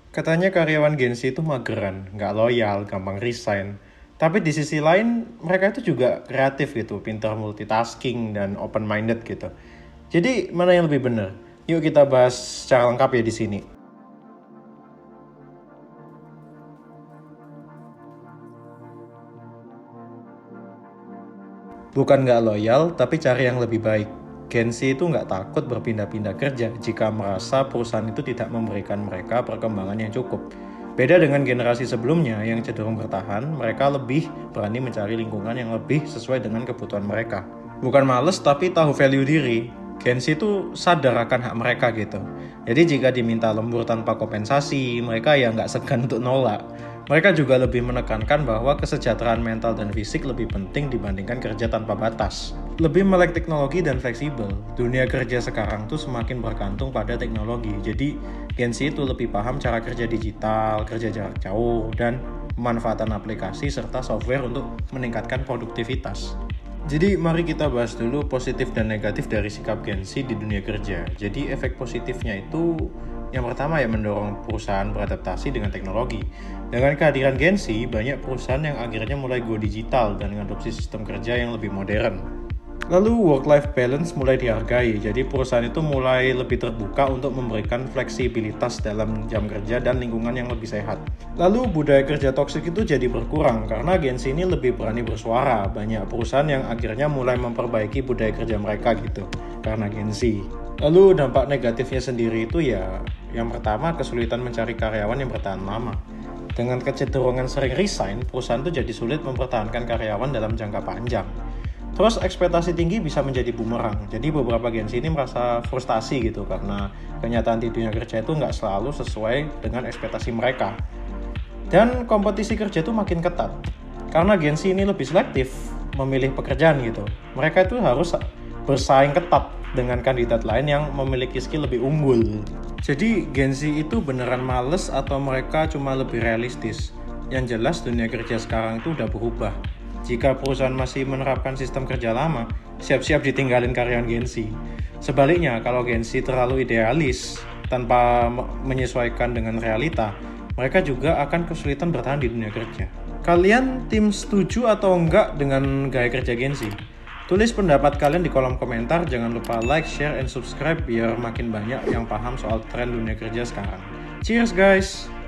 Katanya karyawan Gen Z itu mageran, nggak loyal, gampang resign. Tapi di sisi lain, mereka itu juga kreatif gitu, pintar multitasking dan open-minded gitu. Jadi, mana yang lebih benar? Yuk kita bahas secara lengkap ya di sini. Bukan nggak loyal, tapi cari yang lebih baik. Gen Z itu nggak takut berpindah-pindah kerja jika merasa perusahaan itu tidak memberikan mereka perkembangan yang cukup. Beda dengan generasi sebelumnya yang cenderung bertahan, mereka lebih berani mencari lingkungan yang lebih sesuai dengan kebutuhan mereka. Bukan males, tapi tahu value diri. Gen Z itu sadar akan hak mereka gitu. Jadi jika diminta lembur tanpa kompensasi, mereka ya nggak segan untuk nolak. Mereka juga lebih menekankan bahwa kesejahteraan mental dan fisik lebih penting dibandingkan kerja tanpa batas. Lebih melek teknologi dan fleksibel. Dunia kerja sekarang tuh semakin bergantung pada teknologi. Jadi Gen Z itu lebih paham cara kerja digital, kerja jarak jauh, dan pemanfaatan aplikasi serta software untuk meningkatkan produktivitas. Jadi mari kita bahas dulu positif dan negatif dari sikap Gen Z di dunia kerja. Jadi efek positifnya itu yang pertama ya mendorong perusahaan beradaptasi dengan teknologi. Dengan kehadiran Gen Z, banyak perusahaan yang akhirnya mulai go digital dan mengadopsi sistem kerja yang lebih modern. Lalu work-life balance mulai dihargai, jadi perusahaan itu mulai lebih terbuka untuk memberikan fleksibilitas dalam jam kerja dan lingkungan yang lebih sehat. Lalu budaya kerja toksik itu jadi berkurang karena Gen Z ini lebih berani bersuara. Banyak perusahaan yang akhirnya mulai memperbaiki budaya kerja mereka gitu karena Gen Z. Lalu dampak negatifnya sendiri itu ya yang pertama kesulitan mencari karyawan yang bertahan lama. Dengan kecenderungan sering resign, perusahaan itu jadi sulit mempertahankan karyawan dalam jangka panjang. Terus ekspektasi tinggi bisa menjadi bumerang. Jadi beberapa Gen Z ini merasa frustasi gitu karena kenyataan di dunia kerja itu nggak selalu sesuai dengan ekspektasi mereka. Dan kompetisi kerja itu makin ketat. Karena Gen Z ini lebih selektif memilih pekerjaan gitu. Mereka itu harus bersaing ketat dengan kandidat lain yang memiliki skill lebih unggul. Jadi Gen Z itu beneran males atau mereka cuma lebih realistis? Yang jelas dunia kerja sekarang itu udah berubah. Jika perusahaan masih menerapkan sistem kerja lama, siap-siap ditinggalin karyawan Gen Z. Sebaliknya, kalau Gen Z terlalu idealis tanpa menyesuaikan dengan realita, mereka juga akan kesulitan bertahan di dunia kerja. Kalian tim setuju atau enggak dengan gaya kerja Gen Z? Tulis pendapat kalian di kolom komentar, jangan lupa like, share, and subscribe biar makin banyak yang paham soal tren dunia kerja sekarang. Cheers guys!